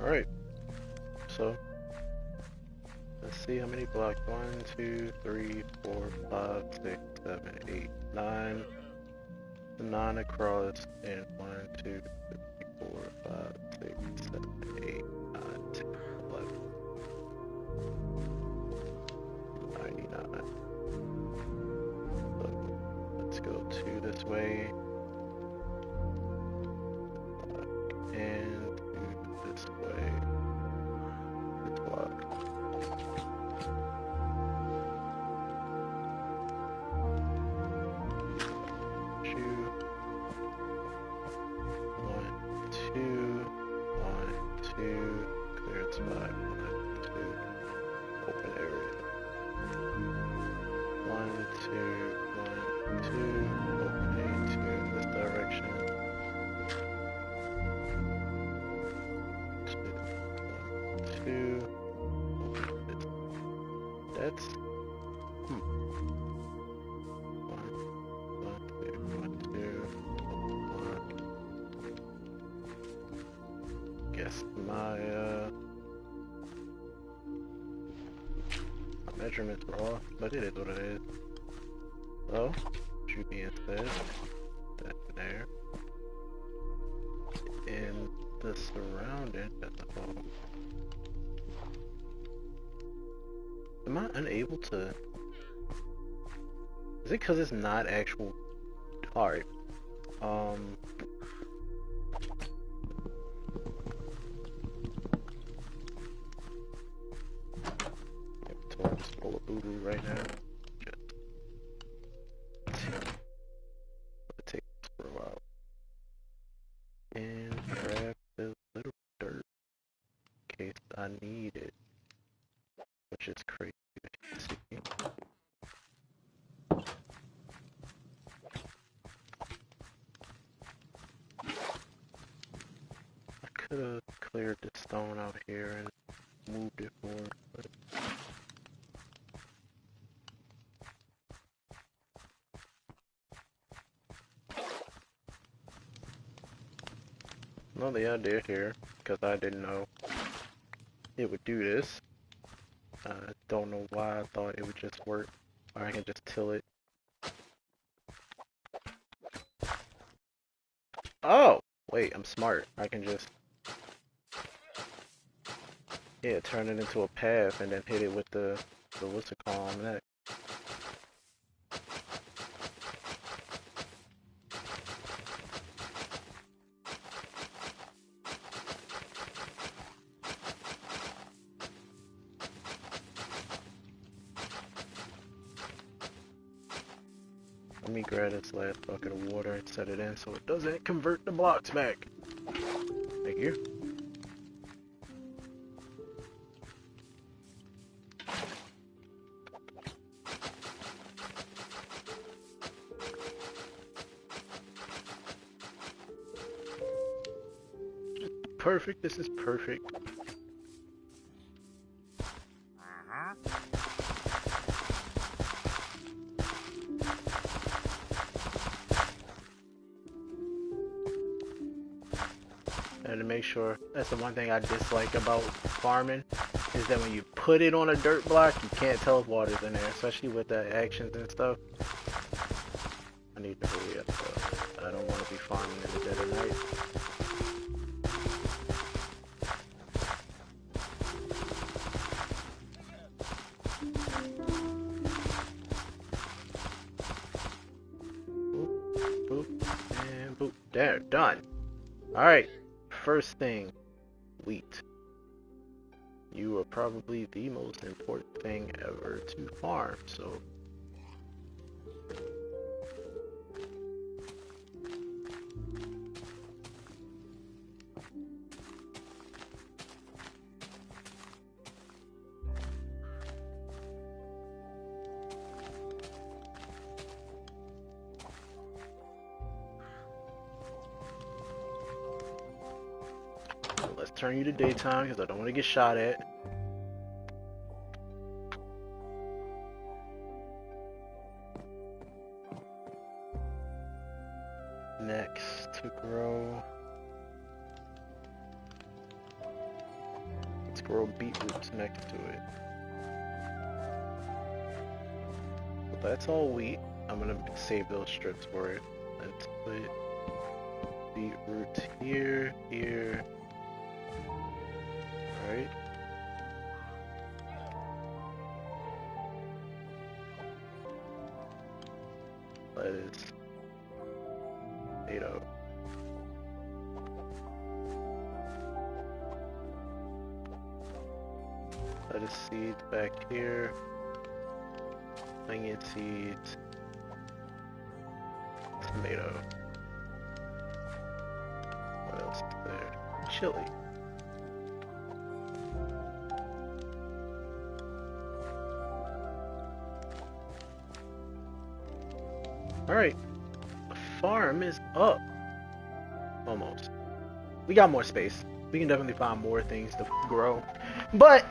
Alright, so let's see how many blocks. 1, 2, 3, 4, 5, 6, 7, 8, 9. 9 across, and 1, 2, 3, 4, 5, 6, 7, 8, 9, 10, 11. 99. So let's go 2 this way. And 2 this way. This block. Clear its spot. 1, 2, open area. 1, 2, 1, 2, opening to this direction. 2, 1, 2. That's 1, 2, 1, 2. Guess my measurements were off, but it is what it is. So, should be instead that there, and the surrounding as a whole. Am I unable to? Is it because it's not actual? Alright. Inventory's full of boo-boo right now. Just take this for a while. And grab the little dirt in case I need it. Which is crazy to see. I could have cleared the stone out here and moved it forward, but no, the idea here, because I didn't know it would do this. I don't know why I thought it would just work, or I can just till it. Oh! Wait, I'm smart. I can just, yeah, turn it into a path and then hit it with the what's it called on that. Let me grab this last bucket of water and set it in so it doesn't convert the blocks back. Thank you. Perfect, this is perfect. And to make sure, that's the one thing I dislike about farming, is that when you put it on a dirt block, you can't tell if water's in there, especially with the actions and stuff. I need to hurry up though. I don't want to be farming in the dead of night. Boop, boop, and boop. There, done. Alright, first thing, wheat. You are probably the most important thing ever to farm, so let's turn you to daytime because I don't want to get shot at. Next to grow. Let's grow beetroots next to it. But that's all wheat. I'm gonna save those strips for it. Let's put beetroot here, here. Alright. Lettuce. Potato. Lettuce seeds back here. Onion seeds. Tomato. What else is there? Chili. Alright. The farm is up. Almost. We got more space. We can definitely find more things to grow. But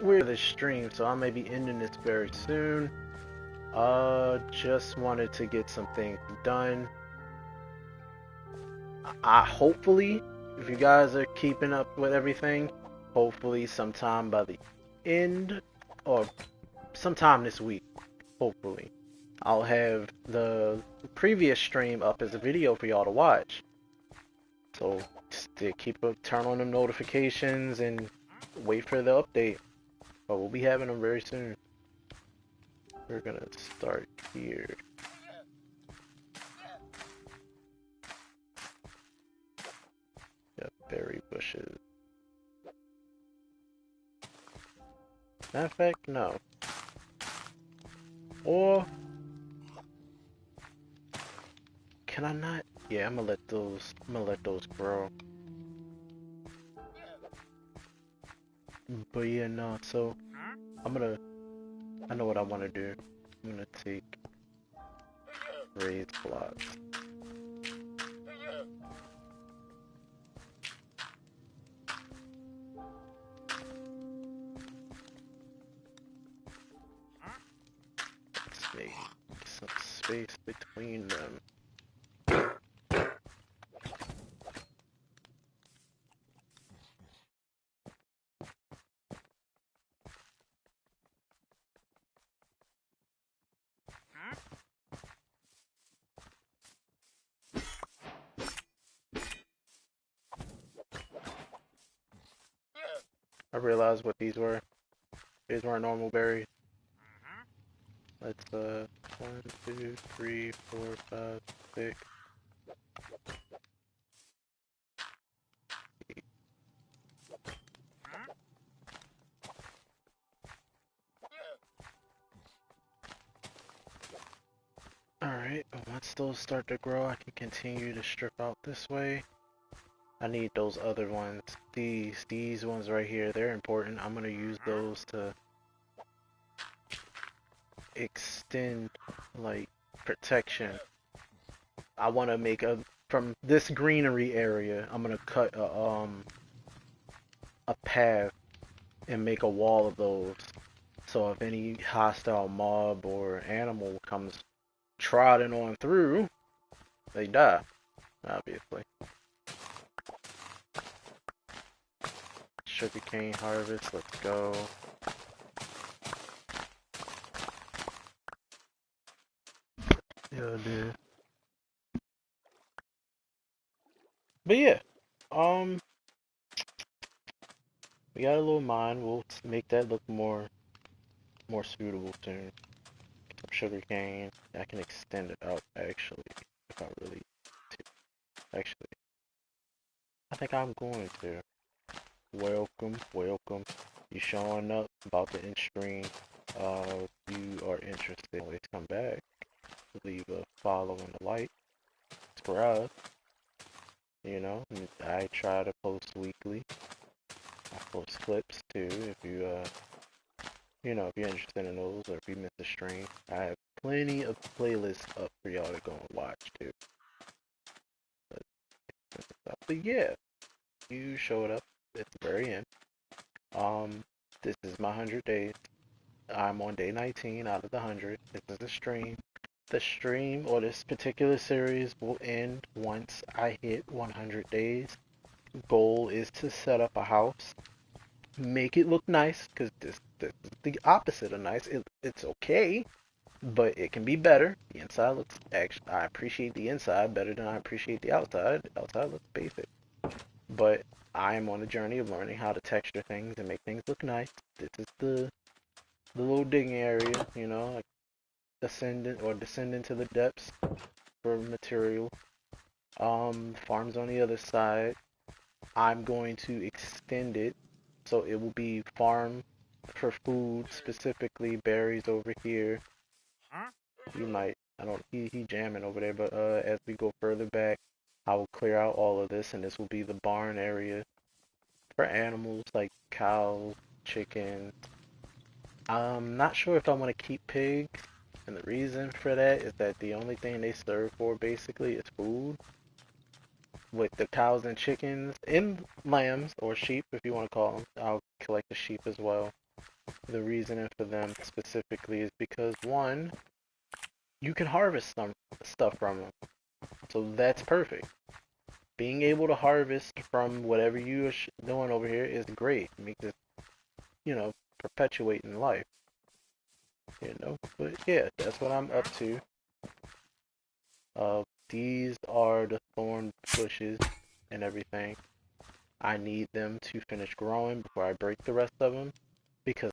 we're the stream, so I may be ending this very soon. Just wanted to get some things done. I hopefully, if you guys are keeping up with everything, hopefully sometime by the end or sometime this week, hopefully, I'll have the previous stream up as a video for y'all to watch. So just to turn on them notifications and wait for the update. But we'll be having them very soon. We're gonna start here. Got berry bushes. Matter of fact, no. Or can I not? Yeah, I'm gonna let those grow. But yeah, no. So I know what I want to do. I'm gonna take raised blocks. Let's make some space between them. I realized what these were. These weren't normal berries. Let's 1, 2, 3, 4, 5, 6. Alright, once those start to grow, I can continue to strip out this way. I need those other ones. These ones right here, they're important. I'm gonna use those to extend, like, protection. I want to make from this greenery area, I'm gonna cut a path and make a wall of those. So if any hostile mob or animal comes trotting on through, they die, obviously. Sugarcane harvest, let's go. Yeah, dude. But yeah, we got a little mine. We'll make that look more suitable soon. Some sugarcane. I can extend it out actually if I really to. Actually, I think I'm going to. Welcome, welcome. You showing up, about to end stream. If you are interested, always come back. Leave a follow and a like. Subscribe. You know, I try to post weekly. I post clips too. If you if you're interested in those, or if you miss a stream, I have plenty of playlists up for y'all to go and watch too. But yeah, you showed up at the very end. This is my 100 days. I'm on day 19 out of the 100. This is a stream. The stream or this particular series will end once I hit 100 days. Goal is to set up a house, make it look nice, because this is the opposite of nice. It's okay, but it can be better. The inside looks, actually, I appreciate the inside better than I appreciate the outside. The outside looks basic. But I am on a journey of learning how to texture things and make things look nice. This is the little digging area, like descend into the depths for material. Farms on the other side. I'm going to extend it so it will be farm for food, specifically berries over here. You might, I don't, he jamming over there, but as we go further back, I will clear out all of this, and this will be the barn area for animals like cows, chickens. I'm not sure if I want to keep pigs, and the reason for that is that the only thing they serve for basically is food. With the cows and chickens and lambs, or sheep if you want to call them, I'll collect the sheep as well. The reasoning for them specifically is because, one, you can harvest some stuff from them, so that's perfect. Being able to harvest from whatever you are doing over here is great. It makes it, perpetuate in life. But yeah, that's what I'm up to. These are the thorn bushes and everything. I need them to finish growing before I break the rest of them, because